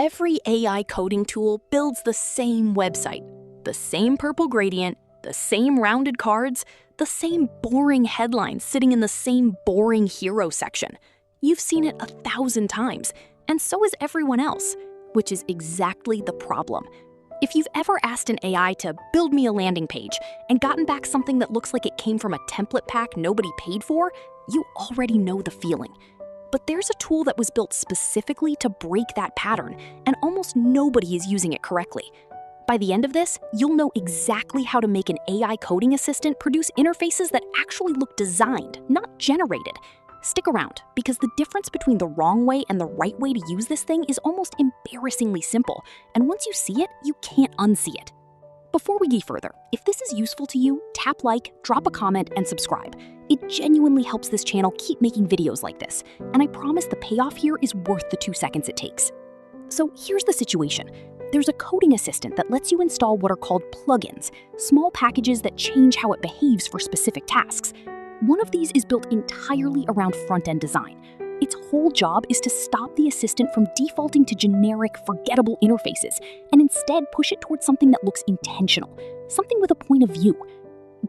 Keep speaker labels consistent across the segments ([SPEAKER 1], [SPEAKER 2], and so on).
[SPEAKER 1] Every AI coding tool builds the same website, the same purple gradient, the same rounded cards, the same boring headlines sitting in the same boring hero section. You've seen it 1,000 times, and so has everyone else, which is exactly the problem. If you've ever asked an AI to build me a landing page and gotten back something that looks like it came from a template pack nobody paid for, you already know the feeling. But there's a tool that was built specifically to break that pattern, and almost nobody is using it correctly. By the end of this, you'll know exactly how to make an AI coding assistant produce interfaces that actually look designed, not generated. Stick around, because the difference between the wrong way and the right way to use this thing is almost embarrassingly simple, and once you see it, you can't unsee it. Before we go further, if this is useful to you, tap like, drop a comment, and subscribe. It genuinely helps this channel keep making videos like this, and I promise the payoff here is worth the 2 seconds it takes. So here's the situation. There's a coding assistant that lets you install what are called plugins, small packages that change how it behaves for specific tasks. One of these is built entirely around front-end design. Its whole job is to stop the assistant from defaulting to generic, forgettable interfaces, and instead push it towards something that looks intentional, something with a point of view.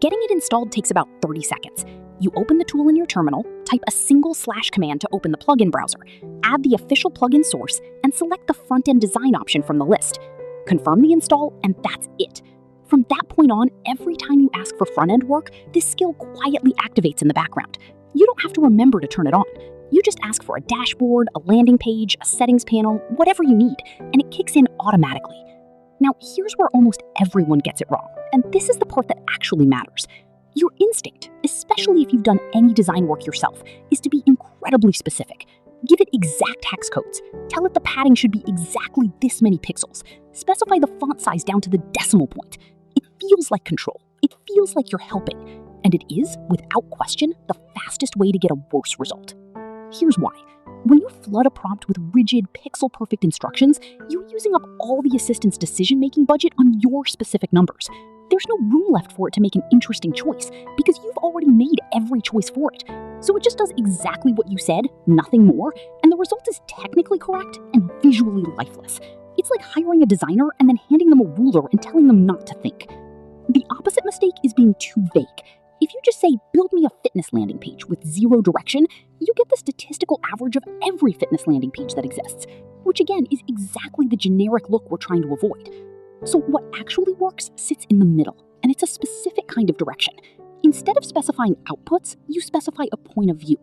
[SPEAKER 1] Getting it installed takes about 30 seconds. You open the tool in your terminal, type a single / command to open the plugin browser, add the official plugin source, and select the front-end design option from the list. Confirm the install, and that's it. From that point on, every time you ask for front-end work, this skill quietly activates in the background. You don't have to remember to turn it on. You just ask for a dashboard, a landing page, a settings panel, whatever you need, and it kicks in automatically. Now, here's where almost everyone gets it wrong, and this is the part that actually matters. Your instinct, especially if you've done any design work yourself, is to be incredibly specific. Give it exact hex codes. Tell it the padding should be exactly this many pixels. Specify the font size down to the decimal point. It feels like control. It feels like you're helping. And it is, without question, the fastest way to get a worse result. Here's why. When you flood a prompt with rigid, pixel-perfect instructions, you're using up all the assistant's decision-making budget on your specific numbers. There's no room left for it to make an interesting choice, because you've already made every choice for it. So it just does exactly what you said, nothing more, and the result is technically correct and visually lifeless. It's like hiring a designer and then handing them a ruler and telling them not to think. The opposite mistake is being too vague. If you just say, build me a fitness landing page with 0 direction, you get the statistical average of every fitness landing page that exists, which again is exactly the generic look we're trying to avoid. So what actually works sits in the middle, and it's a specific kind of direction. Instead of specifying outputs, you specify a point of view.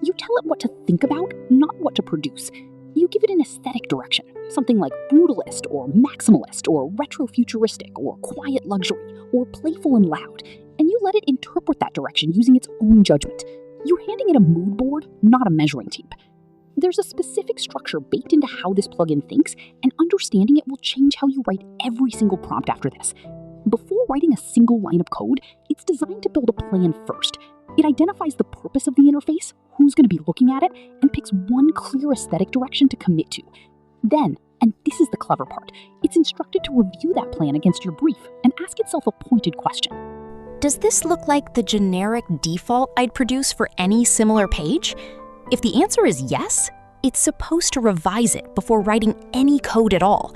[SPEAKER 1] You tell it what to think about, not what to produce. You give it an aesthetic direction, something like brutalist or maximalist or retro-futuristic or quiet luxury or playful and loud, and you let it interpret that direction using its own judgment. You're handing it a mood board, not a measuring tape. There's a specific structure baked into how this plugin thinks, and understanding it will change how you write every single prompt after this. Before writing a single line of code, it's designed to build a plan first. It identifies the purpose of the interface, who's going to be looking at it, and picks one clear aesthetic direction to commit to. Then, and this is the clever part, it's instructed to review that plan against your brief and ask itself a pointed question.
[SPEAKER 2] Does this look like the generic default I'd produce for any similar page? If the answer is yes, it's supposed to revise it before writing any code at all.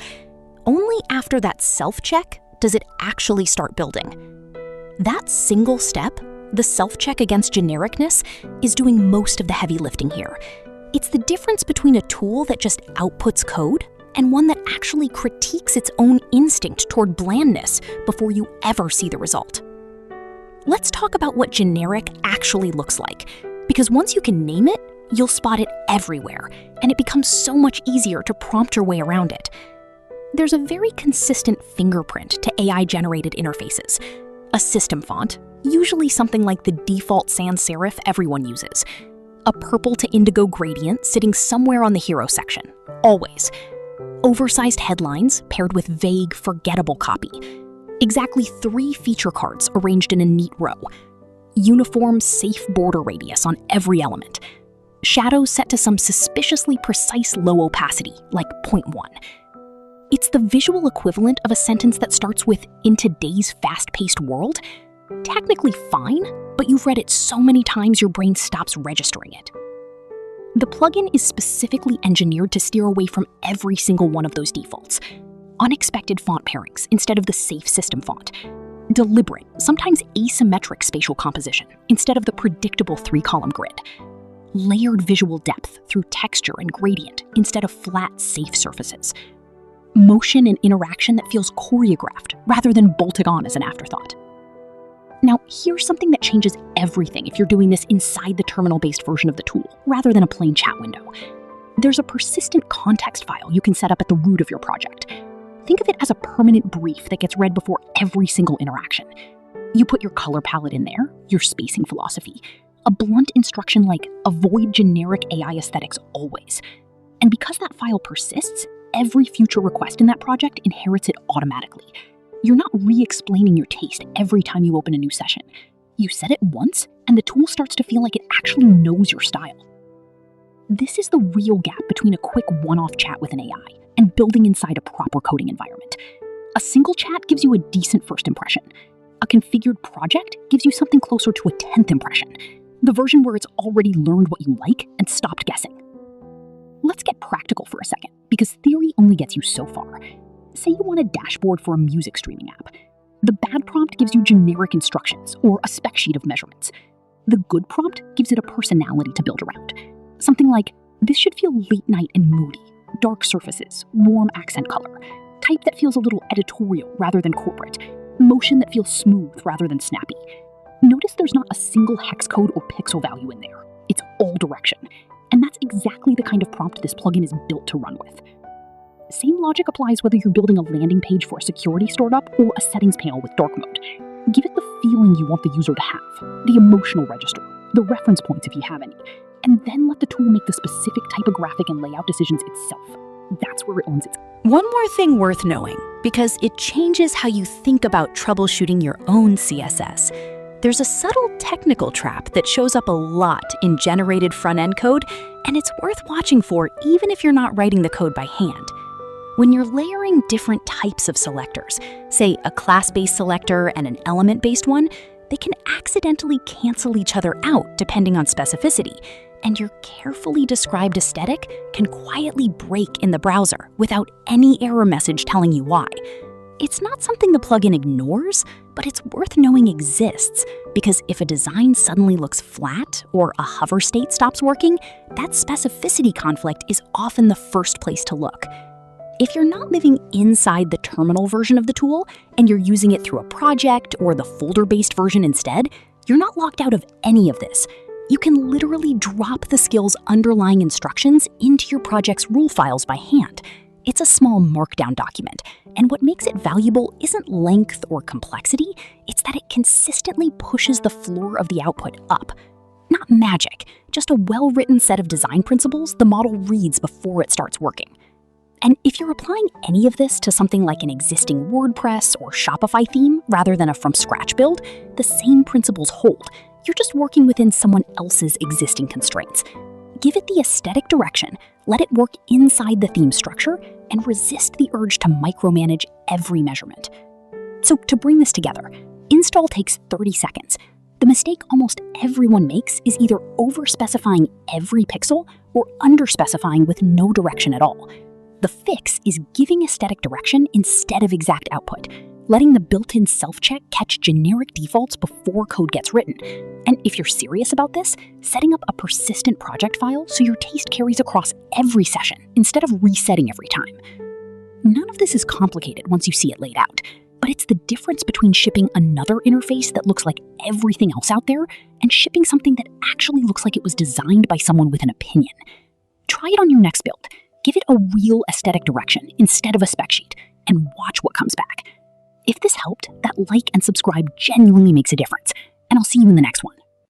[SPEAKER 2] Only after that self-check does it actually start building. That single step, the self-check against genericness, is doing most of the heavy lifting here. It's the difference between a tool that just outputs code and one that actually critiques its own instinct toward blandness before you ever see the result. Let's talk about what generic actually looks like, because once you can name it, you'll spot it everywhere, and it becomes so much easier to prompt your way around it. There's a very consistent fingerprint to AI-generated interfaces. A system font, usually something like the default sans serif everyone uses. A purple to indigo gradient sitting somewhere on the hero section, always. Oversized headlines paired with vague, forgettable copy. Exactly 3 feature cards arranged in a neat row. Uniform, safe border radius on every element. Shadows set to some suspiciously precise low opacity, like 0.1. It's the visual equivalent of a sentence that starts with, "in today's fast-paced world." Technically fine, but you've read it so many times your brain stops registering it.
[SPEAKER 1] The plugin is specifically engineered to steer away from every single one of those defaults. Unexpected font pairings instead of the safe system font. Deliberate, sometimes asymmetric spatial composition instead of the predictable 3-column grid. Layered visual depth through texture and gradient instead of flat, safe surfaces. Motion and interaction that feels choreographed rather than bolted on as an afterthought. Now, here's something that changes everything if you're doing this inside the terminal-based version of the tool, rather than a plain chat window. There's a persistent context file you can set up at the root of your project. Think of it as a permanent brief that gets read before every single interaction. You put your color palette in there, your spacing philosophy, a blunt instruction like avoid generic AI aesthetics always. And because that file persists, every future request in that project inherits it automatically. You're not re-explaining your taste every time you open a new session. You set it once, and the tool starts to feel like it actually knows your style. This is the real gap between a quick one-off chat with an AI and building inside a proper coding environment. A single chat gives you a decent first impression. A configured project gives you something closer to a 10th impression, the version where it's already learned what you like and stopped guessing. Let's get practical for a second, because theory only gets you so far. Say you want a dashboard for a music streaming app. The bad prompt gives you generic instructions or a spec sheet of measurements. The good prompt gives it a personality to build around. Something like, this should feel late night and moody, dark surfaces, warm accent color, type that feels a little editorial rather than corporate, motion that feels smooth rather than snappy. Notice there's not a single hex code or pixel value in there. It's all direction. And that's exactly the kind of prompt this plugin is built to run with. Same logic applies whether you're building a landing page for security stored up or a settings panel with dark mode. Give it the feeling you want the user to have, the emotional register, the reference points if you have any, and then let the tool make the specific typographic and layout decisions itself. That's where it owns its.
[SPEAKER 2] One more thing worth knowing, because it changes how you think about troubleshooting your own CSS. There's a subtle technical trap that shows up a lot in generated front-end code, and it's worth watching for even if you're not writing the code by hand. When you're layering different types of selectors, say a class-based selector and an element-based one, they can accidentally cancel each other out depending on specificity, and your carefully described aesthetic can quietly break in the browser without any error message telling you why. It's not something the plugin ignores, but it's worth knowing exists, because if a design suddenly looks flat or a hover state stops working, that specificity conflict is often the first place to look. If you're not living inside the terminal version of the tool and you're using it through a project or the folder-based version instead, you're not locked out of any of this. You can literally drop the skill's underlying instructions into your project's rule files by hand. It's a small markdown document, and what makes it valuable isn't length or complexity, it's that it consistently pushes the floor of the output up. Not magic, just a well-written set of design principles the model reads before it starts working. And if you're applying any of this to something like an existing WordPress or Shopify theme rather than a from-scratch build, the same principles hold. You're just working within someone else's existing constraints. Give it the aesthetic direction, let it work inside the theme structure, and resist the urge to micromanage every measurement. So to bring this together, install takes 30 seconds. The mistake almost everyone makes is either over-specifying every pixel or under-specifying with no direction at all. The fix is giving aesthetic direction instead of exact output, letting the built-in self-check catch generic defaults before code gets written. And if you're serious about this, setting up a persistent project file so your taste carries across every session instead of resetting every time. None of this is complicated once you see it laid out, but it's the difference between shipping another interface that looks like everything else out there and shipping something that actually looks like it was designed by someone with an opinion. Try it on your next build. Give it a real aesthetic direction instead of a spec sheet, and watch what comes back. If this helped, that like and subscribe genuinely makes a difference, and I'll see you in the next one.